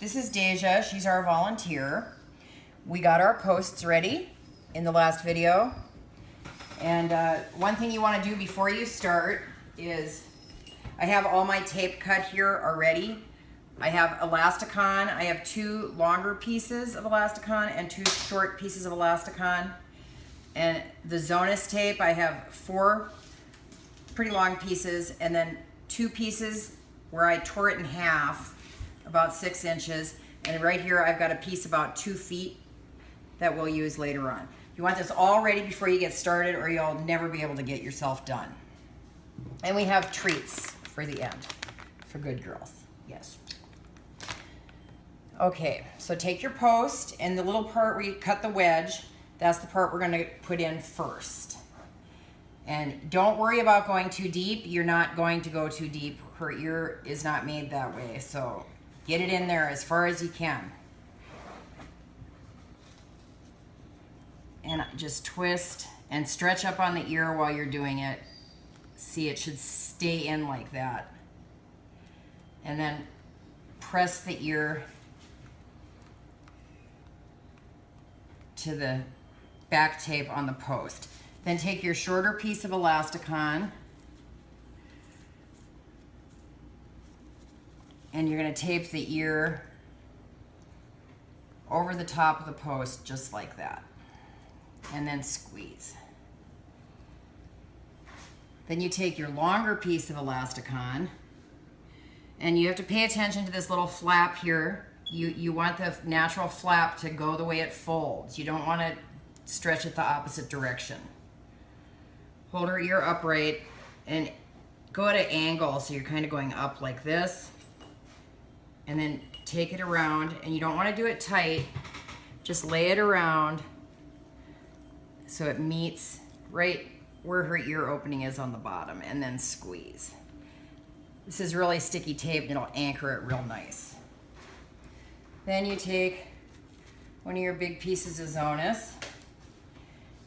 This is Deja. She's our volunteer. We got our posts ready in the last video. And one thing you want to do before you start is, I have all my tape cut here already. I have elasticon. I have 2 longer pieces of elasticon and 2 short pieces of elasticon. And the Zonus tape, I have 4 pretty long pieces and then 2 pieces where I tore it in half, about 6 inches. And right here I've got a piece about 2 feet that we'll use later on. You want this all ready before you get started or you'll never be able to get yourself done. And we have treats for the end, for good girls, yes. Okay, so take your post and the little part where you cut the wedge, that's the part we're gonna put in first. And don't worry about going too deep. You're not going to go too deep. Her ear is not made that way, so get it in there as far as you can. And just twist and stretch up on the ear while you're doing it. See, it should stay in like that. And then press the ear to the back tape on the post. Then take your shorter piece of elasticon and you're going to tape the ear over the top of the post just like that. And then squeeze. Then you take your longer piece of elasticon and you have to pay attention to this little flap here. You want the natural flap to go the way it folds. You don't want to stretch it the opposite direction. Hold her ear upright and go at an angle so you're kind of going up like this. And then take it around, and you don't want to do it tight. Just lay it around so it meets right where her ear opening is on the bottom, and then squeeze. This is really sticky tape and it'll anchor it real nice. Then you take one of your big pieces of Zonus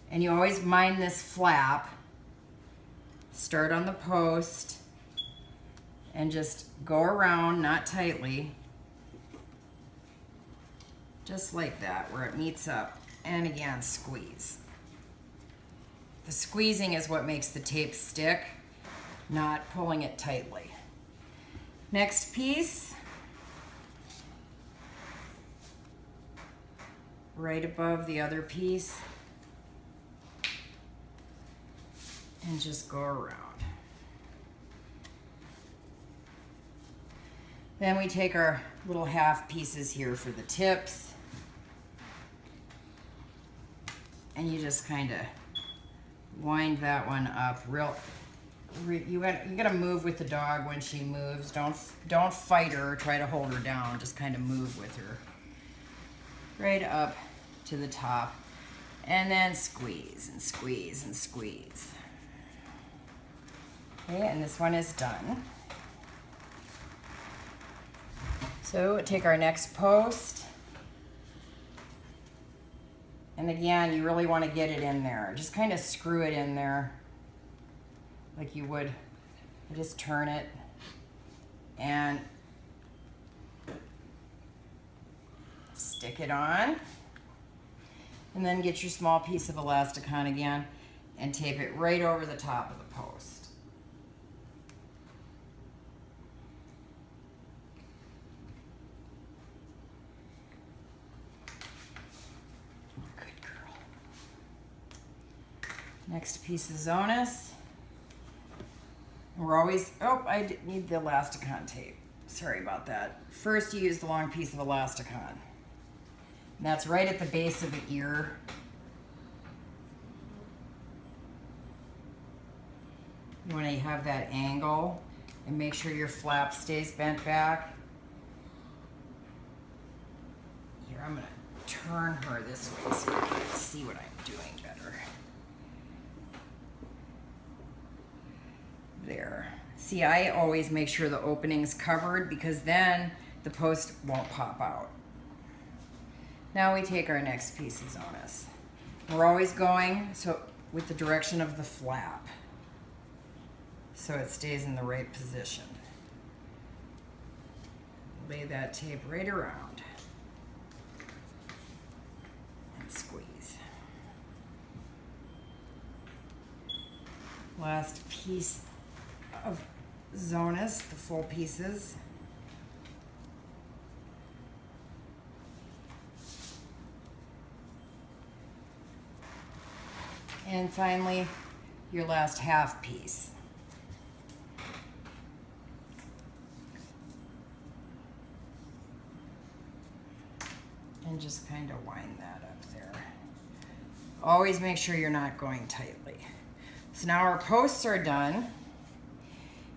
and you always mind this flap. Start on the post and just go around, not tightly, just like that, where it meets up, and again, squeeze. The squeezing is what makes the tape stick, not pulling it tightly. Next piece, right above the other piece, and just go around. Then we take our little half pieces here for the tips, and you just kind of wind that one up real. You gotta move with the dog when she moves. Don't fight her or try to hold her down. Just kind of move with her right up to the top, and then squeeze and squeeze and squeeze. Okay, and this one is done. So take our next post, and again, you really want to get it in there. Just kind of screw it in there like you would. You just turn it and stick it on, and then get your small piece of elasticon again and tape it right over the top of the post. Next piece of Zonus. We're always, oh, I need the elasticon tape. Sorry about that. First you use the long piece of elasticon. And that's right at the base of the ear. You want to have that angle and make sure your flap stays bent back. Here, I'm going to turn her this way so you can see what I'm doing better. There. See, I always make sure the opening's covered because then the post won't pop out. Now we take our next piece of Zonus. We're always going with the direction of the flap so it stays in the right position. lay that tape right around and squeeze. Last piece of Zonus, the full pieces. And finally, your last half piece. And just kind of wind that up there. Always make sure you're not going tightly. So now our posts are done,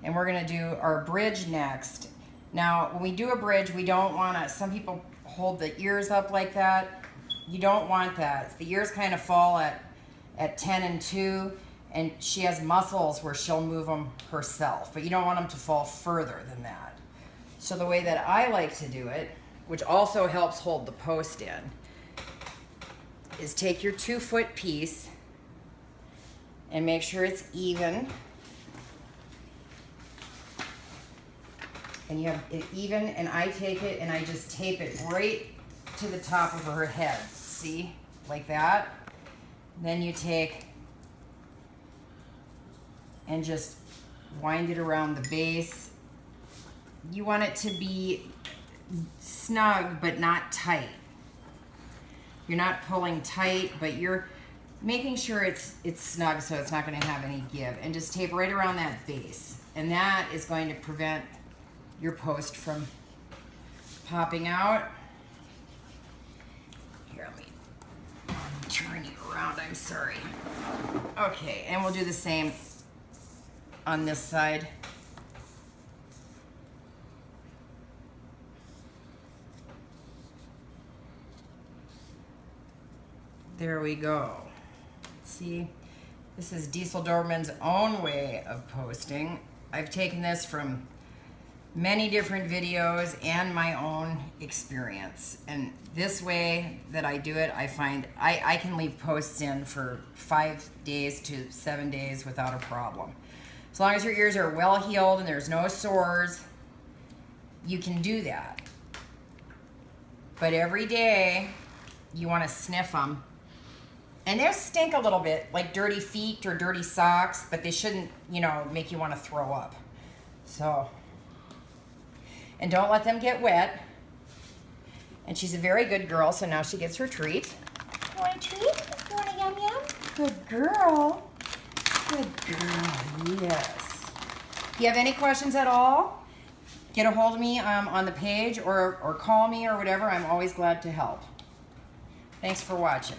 and we're gonna do our bridge next. Now, when we do a bridge, we don't wanna, some people hold the ears up like that. You don't want that. The ears kind of fall at 10 and 2, and she has muscles where she'll move them herself, but you don't want them to fall further than that. So the way that I like to do it, which also helps hold the post in, is take your 2-foot piece and make sure it's even. And you have it even, and I take it and I just tape it right to the top of her head. See? Like that. Then you take and just wind it around the base. You want it to be snug but not tight. You're not pulling tight, but you're making sure it's snug so it's not going to have any give. And just tape right around that base. And that is going to prevent your post from popping out. Here, let me turn you around, I'm sorry. Okay, and we'll do the same on this side. There we go. See, this is Diesel Doberman's own way of posting. I've taken this from many different videos and my own experience. And this way that I do it, I find I can leave posts in for 5 days to 7 days without a problem. As long as your ears are well healed and there's no sores, you can do that. But every day, you want to sniff them. And they'll stink a little bit, like dirty feet or dirty socks, but they shouldn't, you know, make you want to throw up. So, and don't let them get wet. And she's a very good girl, so now she gets her treat. You want a treat? You want a yum yum? Good girl. Good girl, yes. If you have any questions at all, get a hold of me on the page or call me or whatever. I'm always glad to help. Thanks for watching.